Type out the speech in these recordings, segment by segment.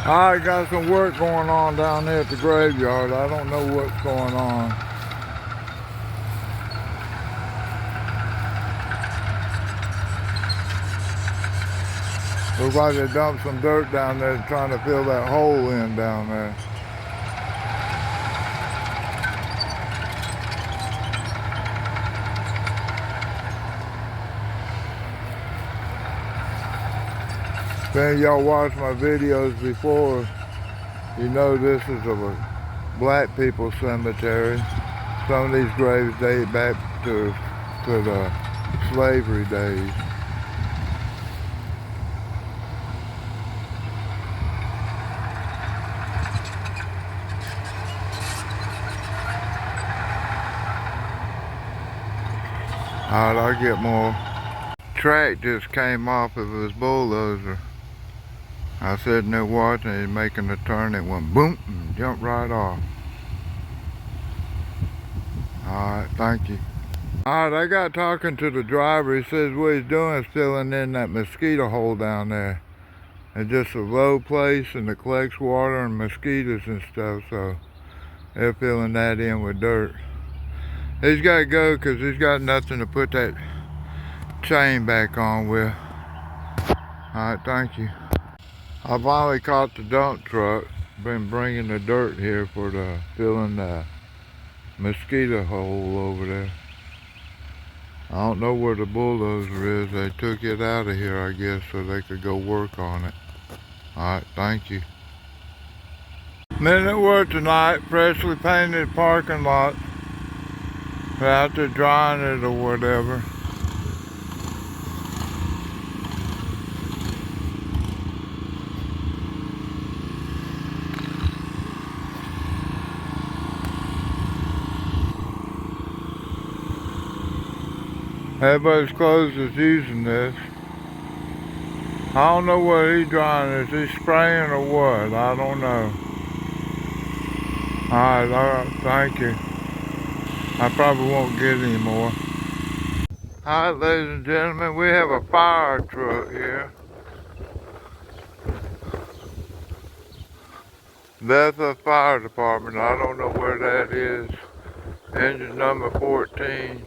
I got some work going on down there at the graveyard. I don't know what's going on. Looks like they dumped some dirt down there trying to fill that hole in down there. If any of y'all watched my videos before, you know this is a black people cemetery. Some of these graves date back to the slavery days. Alright, I'll get more. Track just came off of his bulldozer. I was sitting there watching it, making a turn, it went boom and jumped right off. Alright, thank you. Alright, I got talking to the driver. He says what he's doing is filling in that mosquito hole down there. It's just a low place and it collects water and mosquitoes and stuff, so they're filling that in with dirt. He's got to go because he's got nothing to put that chain back on with. Alright, thank you. I finally caught the dump truck. Been bringing the dirt here for the filling the mosquito hole over there. I don't know where the bulldozer is. They took it out of here, I guess, so they could go work on it. Alright, thank you. Men at work tonight, freshly painted parking lot. They're out there drying it or whatever. Everybody's close is using this. I don't know what he's drying. Is he spraying or what? I don't know. Alright, thank you. I probably won't get any more. Alright, ladies and gentlemen, we have a fire truck here. That's the fire department. I don't know where that is. Engine number 14.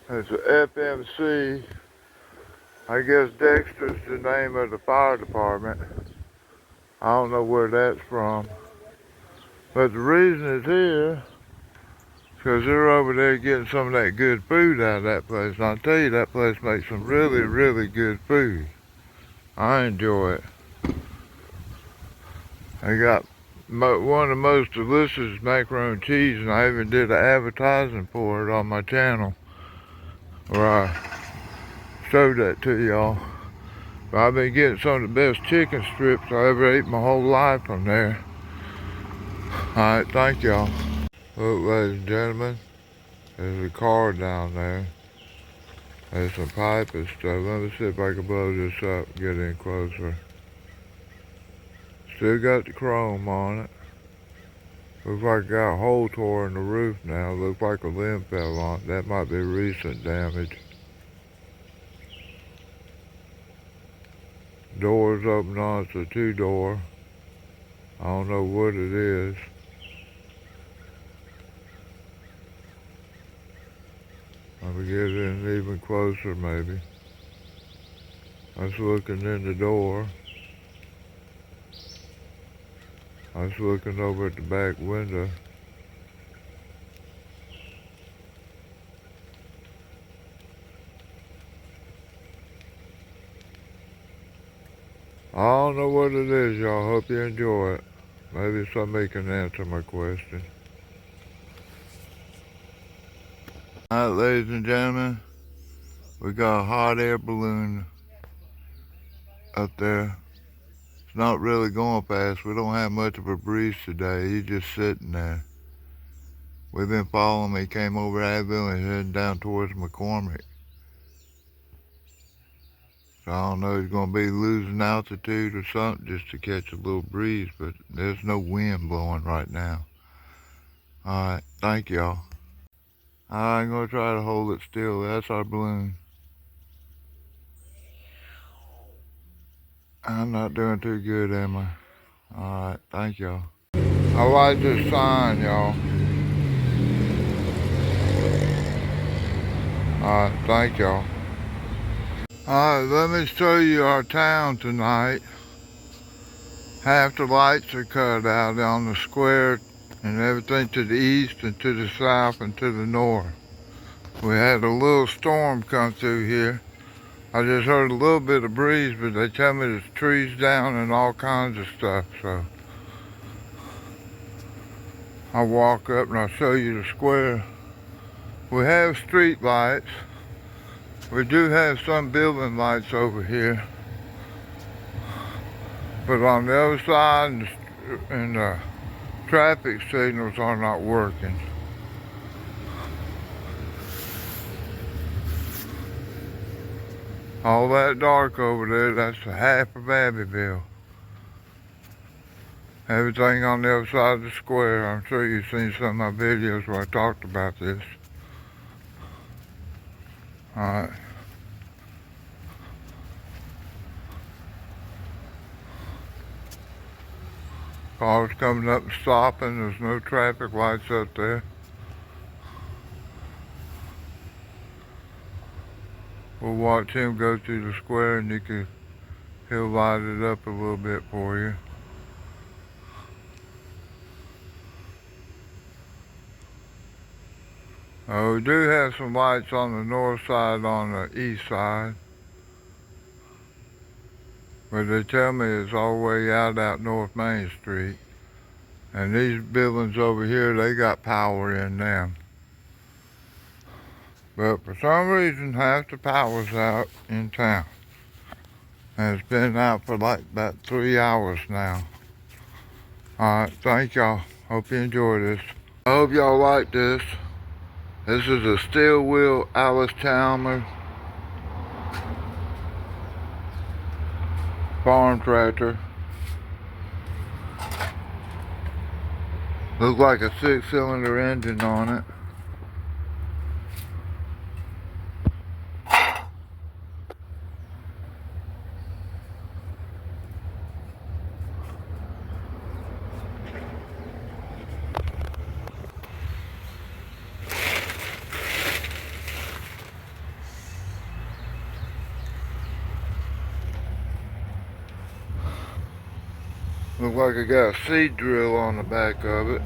It's a FMC. I guess Dexter's the name of the fire department. I don't know where that's from. But the reason it's here is because they're over there getting some of that good food out of that place. And I'll tell you, that place makes some really, really good food. I enjoy it. They got one of the most delicious macaroni and cheese, and I even did an advertising for it on my channel where I showed that to y'all. But I've been getting some of the best chicken strips I ever ate my whole life from there. Alright, thank y'all. Look, ladies and gentlemen, there's a car down there. There's some pipe and stuff. Let me see if I can blow this up and get in closer. Still got the chrome on it. Looks like it got a hole tore in the roof now. Looks like a limb fell on it. That might be recent damage. Doors open on it. It's a 2-door. I don't know what it is. Let me get in even closer maybe. I was looking in the door. I was looking over at the back window. I don't know what it is, y'all. Hope you enjoy it. Maybe somebody can answer my question. Alright, ladies and gentlemen, we got a hot air balloon up there. It's not really going fast. We don't have much of a breeze today. He's just sitting there. We've been following him. He came over Abbeville and heading down towards McCormick. So I don't know, he's going to be losing altitude or something just to catch a little breeze, but there's no wind blowing right now. Alright, thank y'all. I'm going to try to hold it still. That's our balloon. I'm not doing too good, am I? Alright, thank y'all. I like this sign, y'all. Alright, thank y'all. Alright, let me show you our town tonight. Half the lights are cut out on the square and everything to the east and to the south and to the north. We had a little storm come through here. I just heard a little bit of breeze, but they tell me there's trees down and all kinds of stuff, so I'll walk up and I'll show you the square. We have street lights. We do have some building lights over here. But on the other side, and the traffic signals are not working. All that dark over there, that's the half of Abbeville. Everything on the other side of the square, I'm sure you've seen some of my videos where I talked about this. Alright. Cars coming up and stopping, there's no traffic lights up there. We'll watch him go through the square and he'll light it up a little bit for you. We do have some lights on the north side, on the east side. But they tell me it's all the way out North Main Street. And these buildings over here, they got power in them. But for some reason, half the power's out in town. And it's been out for like about 3 hours now. Alright, thank y'all. Hope you enjoy this. I hope y'all like this. This is a steel wheel Alice Chalmers farm tractor. Looks like a 6-cylinder engine on it. Looks like it got a seed drill on the back of it.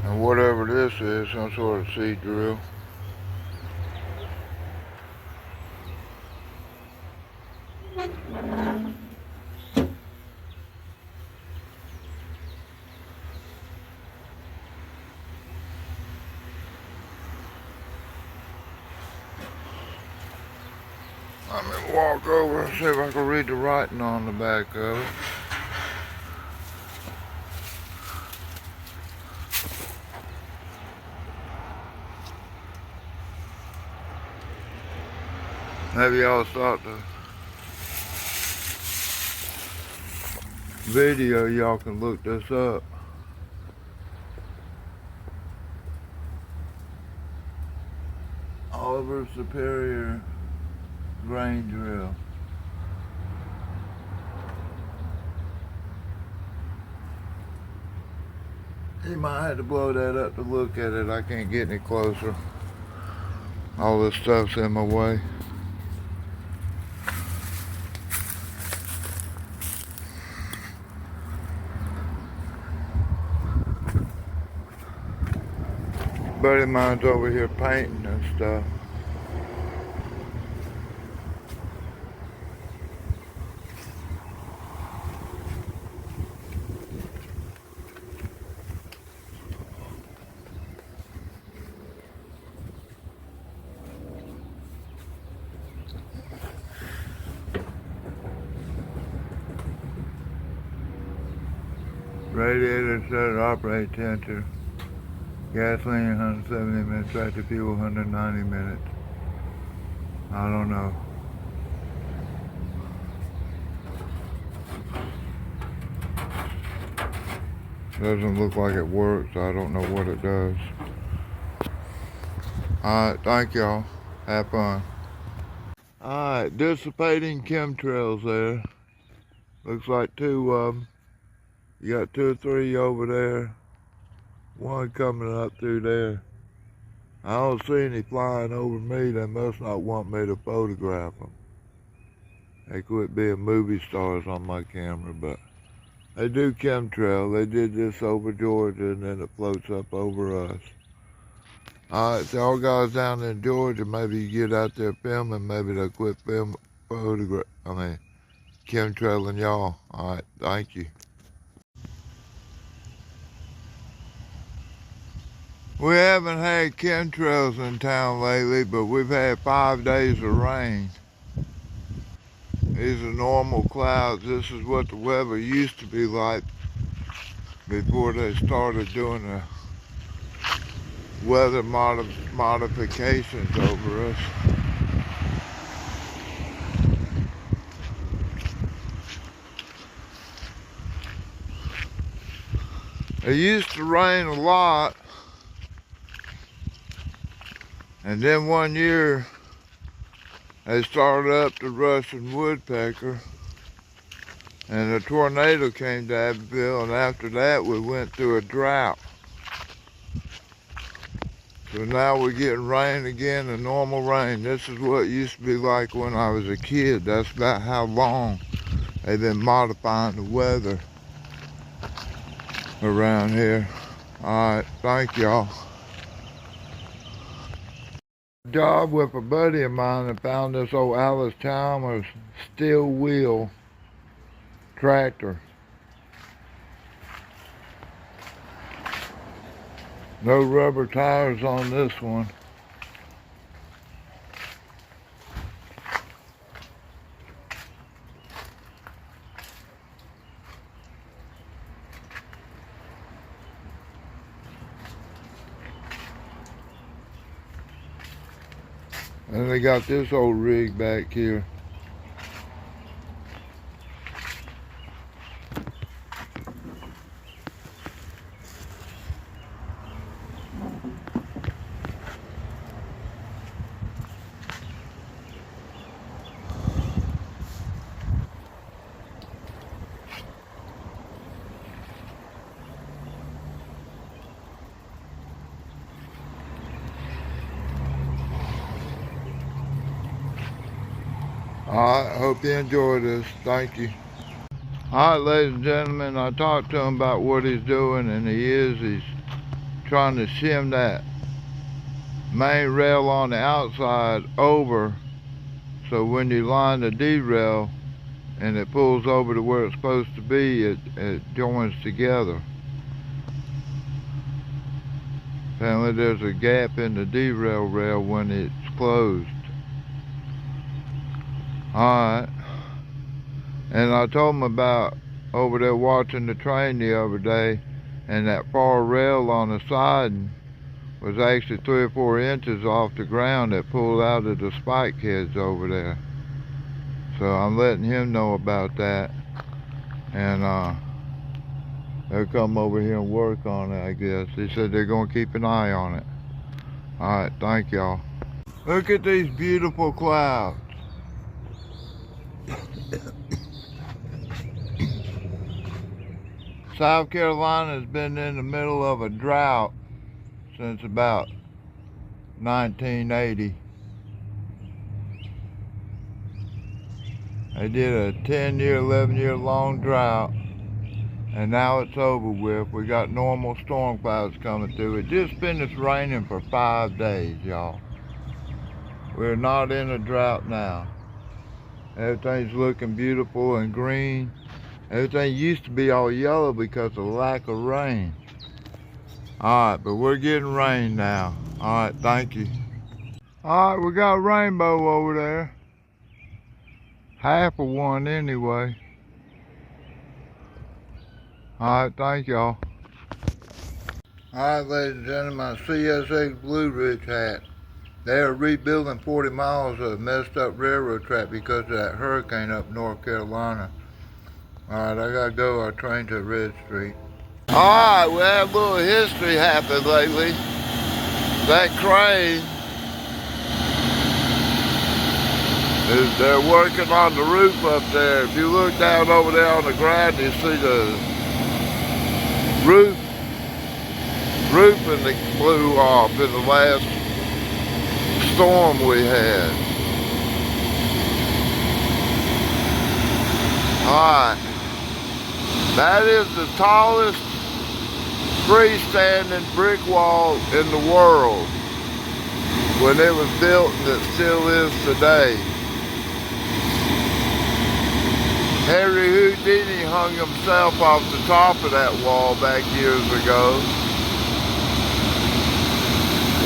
And whatever this is, some sort of seed drill. Let me walk over and see if I can read the writing on the back of it. Maybe y'all start the video, y'all can look this up. Oliver Superior grain drill. You might have to blow that up to look at it. I can't get any closer. All this stuff's in my way. Buddy of mine's over here painting and stuff. Radiator set operating temperature. Gasoline 170 minutes, tractor fuel 190 minutes. I don't know. Doesn't look like it works, so I don't know what it does. Alright, thank y'all. Have fun. Alright, dissipating chemtrails there. Looks like two of them. You got 2 or 3 over there. One coming up through there. I don't see any flying over me. They must not want me to photograph them. They quit being movie stars on my camera, but they do chemtrail. They did this over Georgia, and then it floats up over us. Alright, so y'all guys down in Georgia, maybe you get out there filming, maybe they'll quit chemtrailing y'all. Alright, thank you. We haven't had chemtrails in town lately, but we've had 5 days of rain. These are normal clouds. This is what the weather used to be like before they started doing the weather modifications over us. It used to rain a lot, and then one year they started up the Russian woodpecker, and a tornado came to Abbeville, and after that we went through a drought. So now we're getting rain again, the normal rain. This is what it used to be like when I was a kid. That's about how long they've been modifying the weather around here. Alright, thank y'all. Job with a buddy of mine that found this old Alice Chalmers steel wheel tractor. No rubber tires on this one. And they got this old rig back here. Alright, hope you enjoy this. Thank you. Alright, ladies and gentlemen, I talked to him about what he's doing, and he's trying to shim that main rail on the outside over, so when you line the D-rail and it pulls over to where it's supposed to be, it joins together. Apparently there's a gap in the D-rail rail when it's closed. Alright, and I told him about over there watching the train the other day, and that far rail on the side was actually 3 or 4 inches off the ground that pulled out of the spike heads over there. So I'm letting him know about that, and they'll come over here and work on it, I guess. He said they're going to keep an eye on it. Alright, thank y'all. Look at these beautiful clouds. South Carolina has been in the middle of a drought since about 1980. They did a 10-year, 11-year long drought, and now it's over with. We got normal storm clouds coming through. It just finished raining for 5 days, y'all. We're not in a drought now. Everything's looking beautiful and green. Everything used to be all yellow because of lack of rain. Alright, but we're getting rain now. Alright, thank you. Alright, we got a rainbow over there. Half of one anyway. Alright, thank y'all. Alright, ladies and gentlemen, my CSX Blue Ridge hat. They are rebuilding 40 miles of messed up railroad track because of that hurricane up North Carolina. Alright, I gotta go. Our train to Red Street. Alright, we had a little history happen lately. That crane They're working on the roof up there. If you look down over there on the ground, you see the roofing that blew off in the last storm we had. Alright, that is the tallest freestanding brick wall in the world when it was built, and it still is today. Henry Houdini hung himself off the top of that wall back years ago.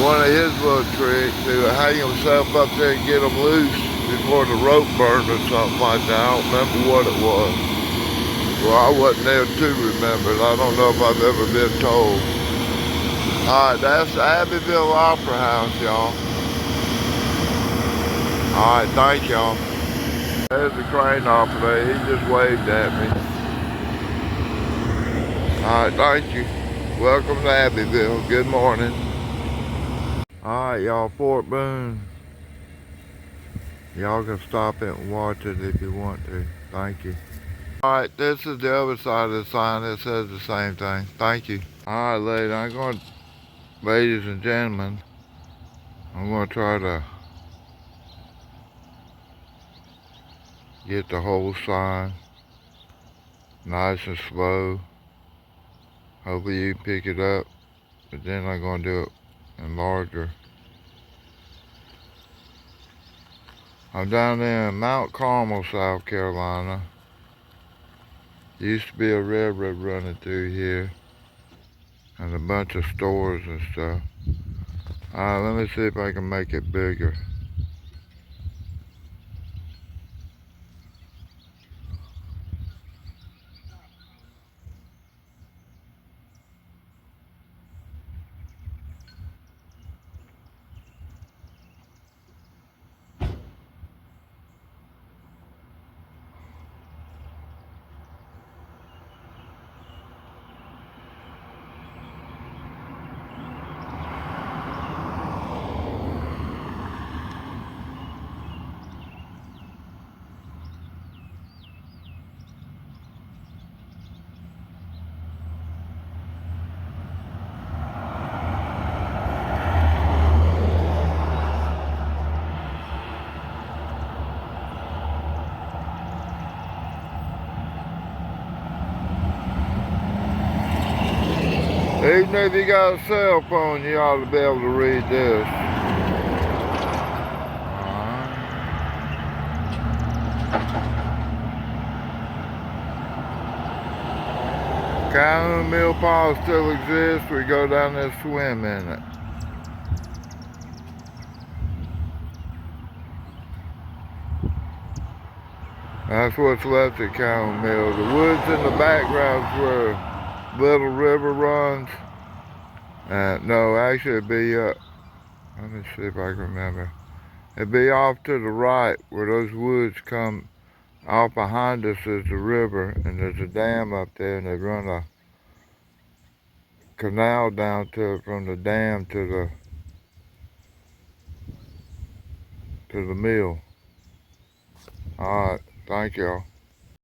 One of his little tricks, to hang himself up there and get him loose before the rope burned or something like that. I don't remember what it was. Well, I wasn't there to remember it. I don't know if I've ever been told. Alright, that's the Abbeville Opera House, y'all. Alright, thank y'all. There's the crane operator. He just waved at me. Alright, thank you. Welcome to Abbeville. Good morning. Alright, y'all, Fort Boone. Y'all can stop it and watch it if you want to. Thank you. Alright, this is the other side of the sign that says the same thing. Thank you. Alright, ladies and gentlemen, I'm going to try to get the whole sign nice and slow. Hopefully you can pick it up, but then I'm going to do it in larger. I'm down there in Mount Carmel, South Carolina. Used to be a railroad running through here and a bunch of stores and stuff. Alright, let me see if I can make it bigger. Even if you got a cell phone, you ought to be able to read this. Calhoun Mill Pond still exists. We go down there and swim in it. That's what's left at Calhoun Mill. The woods in the background's where Little River runs. No, actually it'd be let me see if I can remember. It'd be off to the right where those woods come off behind us is the river, and there's a dam up there, and they run a canal down to it from the dam to the mill. Alright, thank y'all.